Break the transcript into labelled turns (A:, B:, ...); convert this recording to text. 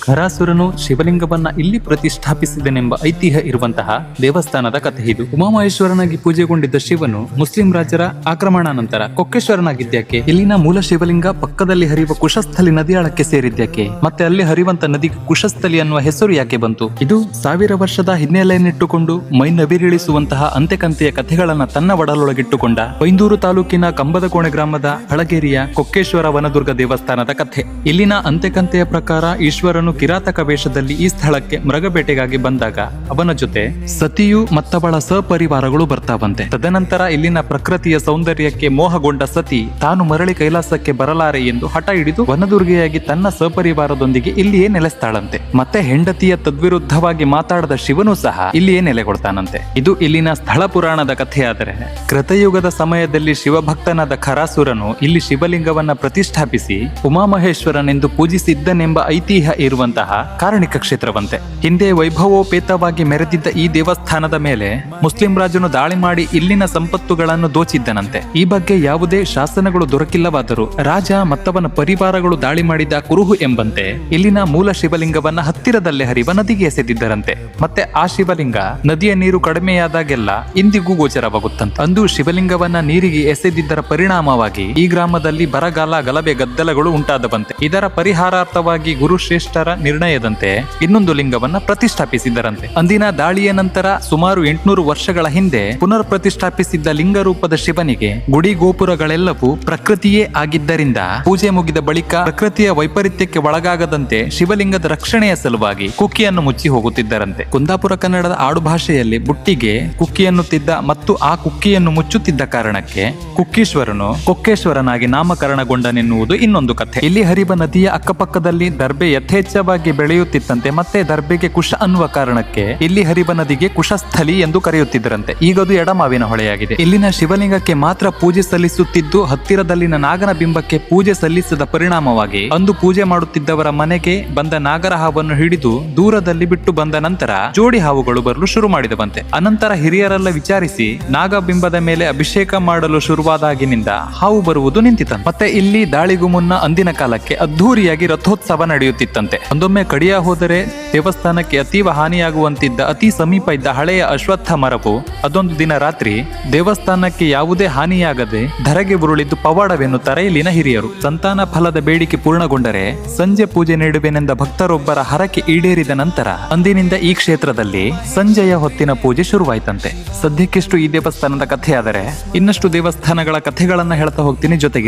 A: ಖರಾಸುರನು ಶಿವಲಿಂಗವನ್ನ ಇಲ್ಲಿ ಪ್ರತಿಷ್ಠಾಪಿಸಿದನೆಂಬ ಐತಿಹ್ಯ ಇರುವಂತಹ ದೇವಸ್ಥಾನದ ಕಥೆ ಇದು. ಉಮಾಮಹೇಶ್ವರನಾಗಿ ಪೂಜೆಗೊಂಡಿದ್ದ ಶಿವನು ಮುಸ್ಲಿಂ ರಾಜರ ಆಕ್ರಮಣಾನಂತರ ಕೊಕ್ಕೇಶ್ವರನಾಗಿದ್ಯಾಕೆ, ಇಲ್ಲಿನ ಮೂಲ ಶಿವಲಿಂಗ ಪಕ್ಕದಲ್ಲಿ ಹರಿಯುವ ಕುಶಸ್ಥಲಿ ನದಿಯಾಳಕ್ಕೆ ಸೇರಿದ್ಯಾಕೆ, ಮತ್ತೆ ಅಲ್ಲಿ ಹರಿಯುವಂತ ನದಿಗೆ ಕುಶಸ್ಥಲಿ ಅನ್ನುವ ಹೆಸರು ಯಾಕೆ ಬಂತು? ಇದು 1000 ವರ್ಷದ ಹಿನ್ನೆಲೆಯನ್ನಿಟ್ಟುಕೊಂಡು ಮೈ ನವಿರಿಳಿಸುವಂತಹ ಅಂತೆಕಂತೆಯ ಕಥೆಗಳನ್ನ ತನ್ನ ಒಡಲೊಳಗಿಟ್ಟುಕೊಂಡ ಬೈಂದೂರು ತಾಲೂಕಿನ ಕಂಬದಕೋಣೆ ಗ್ರಾಮದ ಹಳಗೇರಿಯ ಕೊಕ್ಕೇಶ್ವರ ವನದುರ್ಗ ದೇವಸ್ಥಾನದ ಕಥೆ. ಇಲ್ಲಿನ ಅಂತೆಕಂತೆಯ ಪ್ರಕಾರ ಈಶ್ವರನು ಕಿರಾತಕ ವೇಷದಲ್ಲಿ ಈ ಸ್ಥಳಕ್ಕೆ ಮೃಗಬೇಟೆಗಾಗಿ ಬಂದಾಗ ಅವನ ಜೊತೆ ಸತಿಯು ಮತ್ತವಳ ಸಪರಿವಾರಗಳು ಬರ್ತಾವಂತೆ. ತದನಂತರ ಇಲ್ಲಿನ ಪ್ರಕೃತಿಯ ಸೌಂದರ್ಯಕ್ಕೆ ಮೋಹಗೊಂಡ ಸತಿ ತಾನು ಮರಳಿ ಕೈಲಾಸಕ್ಕೆ ಬರಲಾರೆ ಎಂದು ಹಠ ಹಿಡಿದು ವನದುರ್ಗೆಯಾಗಿ ತನ್ನ ಸಪರಿವಾರದೊಂದಿಗೆ ಇಲ್ಲಿಯೇ ನೆಲೆಸ್ತಾಳಂತೆ. ಮತ್ತೆ ಹೆಂಡತಿಯ ತದ್ವಿರುದ್ಧವಾಗಿ ಮಾತಾಡದ ಶಿವನು ಸಹ ಇಲ್ಲಿಯೇ ನೆಲೆಗೊಳ್ತಾನಂತೆ. ಇದು ಇಲ್ಲಿನ ಸ್ಥಳ ಪುರಾಣದ ಕಥೆಯಾದರೆ, ಕೃತಯುಗದ ಸಮಯದಲ್ಲಿ ಶಿವಭಕ್ತನಾದ ಖರಾಸುರನು ಇಲ್ಲಿ ಶಿವಲಿಂಗವನ್ನ ಪ್ರತಿಷ್ಠಾಪಿಸಿ ಉಮಾಮಹೇಶ್ವರನೆಂದು ಪೂಜಿಸಿದ್ದನೆಂಬ ಐತಿಹ್ಯ ಇರುವಂತಹ ಕಾರಣಿಕ ಕ್ಷೇತ್ರವಂತೆ. ಹಿಂದೆ ವೈಭವೋಪೇತವಾಗಿ ಮೆರೆದಿದ್ದ ಈ ದೇವಸ್ಥಾನದ ಮೇಲೆ ಮುಸ್ಲಿಂ ರಾಜನು ದಾಳಿ ಮಾಡಿ ಇಲ್ಲಿನ ಸಂಪತ್ತುಗಳನ್ನು ದೋಚಿದ್ದನಂತೆ. ಈ ಬಗ್ಗೆ ಯಾವುದೇ ಶಾಸನಗಳು ದೊರಕಿಲ್ಲವಾದರೂ ರಾಜ ಮತ್ತವನ ಪರಿವಾರಗಳು ದಾಳಿ ಮಾಡಿದ ಕುರುಹು ಎಂಬಂತೆ ಇಲ್ಲಿನ ಮೂಲ ಶಿವಲಿಂಗವನ್ನ ಹತ್ತಿರದಲ್ಲೇ ಹರಿವ ನದಿಗೆ ಎಸೆದಿದ್ದರಂತೆ. ಮತ್ತೆ ಆ ಶಿವಲಿಂಗ ನದಿಯ ನೀರು ಕಡಿಮೆಯಾದಾಗೆಲ್ಲ ಇಂದಿಗೂ ಗೋಚರವಾಗುತ್ತಂತೆ. ಅಂದು ಶಿವಲಿಂಗವನ್ನ ನೀರಿಗೆ ಎಸೆದಿದ್ದರ ಪರಿಣಾಮವಾಗಿ ಈ ಗ್ರಾಮದಲ್ಲಿ ಬರಗಾಲ, ಗಲಭೆ, ಗದ್ದಲಗಳು ಉಂಟಾದವಂತೆ. ಇದರ ಪರಿಹಾರಾರ್ಥವಾಗಿ ಗುರುಶ್ರೇಷ್ಠರ ನಿರ್ಣಯದಂತೆ ಇನ್ನೊಂದು ಲಿಂಗವನ್ನ ಪ್ರತಿಷ್ಠಾಪಿಸಿದ್ದರಂತೆ. ಅಂದಿನ ದಾಳಿಯ ನಂತರ ಸುಮಾರು 800 ವರ್ಷಗಳ ಹಿಂದೆ ಪುನರ್ ಪ್ರತಿಷ್ಠಾಪಿಸಿದ್ದ ಲಿಂಗ ರೂಪದ ಶಿವನಿಗೆ ಗುಡಿ ಗೋಪುರಗಳೆಲ್ಲವೂ ಪ್ರಕೃತಿಯೇ ಆಗಿದ್ದರಿಂದ ಪೂಜೆ ಮುಗಿದ ಬಳಿಕ ಪ್ರಕೃತಿಯ ವೈಪರೀತ್ಯಕ್ಕೆ ಒಳಗಾಗದಂತೆ ಶಿವಲಿಂಗದ ರಕ್ಷಣೆಯ ಸಲುವಾಗಿ ಕುಕ್ಕಿಯನ್ನು ಮುಚ್ಚಿ ಹೋಗುತ್ತಿದ್ದರಂತೆ. ಕುಂದಾಪುರ ಕನ್ನಡದ ಆಡು ಭಾಷೆಯಲ್ಲಿ ಬುಟ್ಟಿಗೆ ಕುಕ್ಕಿ ಎನ್ನುತ್ತಿದ್ದ ಮತ್ತು ಆ ಕುಕ್ಕಿಯನ್ನು ಮುಚ್ಚುತ್ತಿದ್ದ ಕಾರಣಕ್ಕೆ ಕುಕ್ಕೀಶ್ವರನು ಕೊಕ್ಕೇಶ್ವರನಾಗಿ ನಾಮಕರಣಗೊಂಡನೆನ್ನುವುದು ಇನ್ನೊಂದು ಕಥೆ. ಇಲ್ಲಿ ಹರಿವ ನದಿಯ ಅಕ್ಕಪಕ್ಕದಲ್ಲಿ ದರ್ಬೆ ಯಥೇಚ್ಛವಾಗಿ ಬೆಳೆಯುತ್ತಿತ್ತಂತೆ. ಮತ್ತೆ ದರ್ಬೆಗೆ ಕುಶ ಅನ್ನುವ ಕಾರಣಕ್ಕೆ ಇಲ್ಲಿ ಹರಿವ ನದಿಗೆ ಕುಶಸ್ಥಲಿ ಎಂದು ಕರೆಯುತ್ತಿದ್ದರಂತೆ. ಈಗದು ಎಡಮಾವಿನ ಹೊಳೆಯಾಗಿದೆ. ಇಲ್ಲಿನ ಶಿವಲಿಂಗಕ್ಕೆ ಮಾತ್ರ ಪೂಜೆ ಸಲ್ಲಿಸುತ್ತಿದ್ದು ಹತ್ತಿರದಲ್ಲಿನ ನಾಗನ ಬಿಂಬಕ್ಕೆ ಪೂಜೆ ಸಲ್ಲಿಸದ ಪರಿಣಾಮವಾಗಿ ಅಂದು ಪೂಜೆ ಮಾಡುತ್ತಿದ್ದವರ ಮನೆಗೆ ಬಂದ ನಾಗರ ಹಾವನ್ನು ಹಿಡಿದು ದೂರದಲ್ಲಿ ಬಿಟ್ಟು ಬಂದ ನಂತರ ಜೋಡಿ ಹಾವುಗಳು ಬರಲು ಶುರು ಮಾಡಿದವಂತೆ. ಅನಂತರ ಹಿರಿಯರೆಲ್ಲ ವಿಚಾರಿಸಿ ನಾಗಬಿಂಬದ ಮೇಲೆ ಅಭಿಷೇಕ ಮಾಡಲು ಶುರುವಾದಾಗಿನಿಂದ ಹಾವು ಬರುವುದು ನಿಂತಿತಂತೆ. ಮತ್ತೆ ಇಲ್ಲಿ ದಾಳಿಗೂ ಮುನ್ನ ಅಂದಿನ ಕಾಲಕ್ಕೆ ಅದ್ಧೂರಿಯಾಗಿ ರಥೋತ್ಸವ ನಡೆಯುತ್ತಿತ್ತಂತೆ. ಒಂದೊಮ್ಮೆ ಕಡಿಯ ಹೋದರೆ ದೇವಸ್ಥಾನಕ್ಕೆ ಅತೀವ ಹಾನಿಯಾಗುವಂತಿದ್ದ ಅತಿ ಸಮೀಪ ಇದ್ದ ಹಳೆಯ ಅಶ್ವತ್ಥ ಮರವು ಅದೊಂದು ದಿನ ರಾತ್ರಿ ದೇವಸ್ಥಾನಕ್ಕೆ ಯಾವುದೇ ಹಾನಿಯಾಗದೆ ಧರೆಗೆ ಉರುಳಿದ್ದು ಪವಾಡವೆನ್ನುತ್ತಾರೆ ಇಲ್ಲಿನ ಹಿರಿಯರು. ಸಂತಾನ ಫಲದ ಬೇಡಿಕೆ ಪೂರ್ಣಗೊಂಡರೆ ಸಂಜೆ ಪೂಜೆ ನೀಡುವೆನೆಂದ ಭಕ್ತರೊಬ್ಬರ ಹರಕೆ ಈಡೇರಿದ ನಂತರ ಅಂದಿನಿಂದ ಈ ಕ್ಷೇತ್ರದಲ್ಲಿ ಸಂಜೆಯ ಹೊತ್ತಿನ ಪೂಜೆ ಶುರುವಾಯ್ತಂತೆ. ಸದ್ಯಕ್ಕಿಷ್ಟು ಈ ದೇವಸ್ಥಾನದ ಕಥೆಯಾದರೆ ಇನ್ನಷ್ಟು ದೇವಸ್ಥಾನಗಳ ಕಥೆಗಳನ್ನ ಹೇಳ್ತಾ ಹೋಗ್ತೀನಿ ಜೊತೆಗೆ.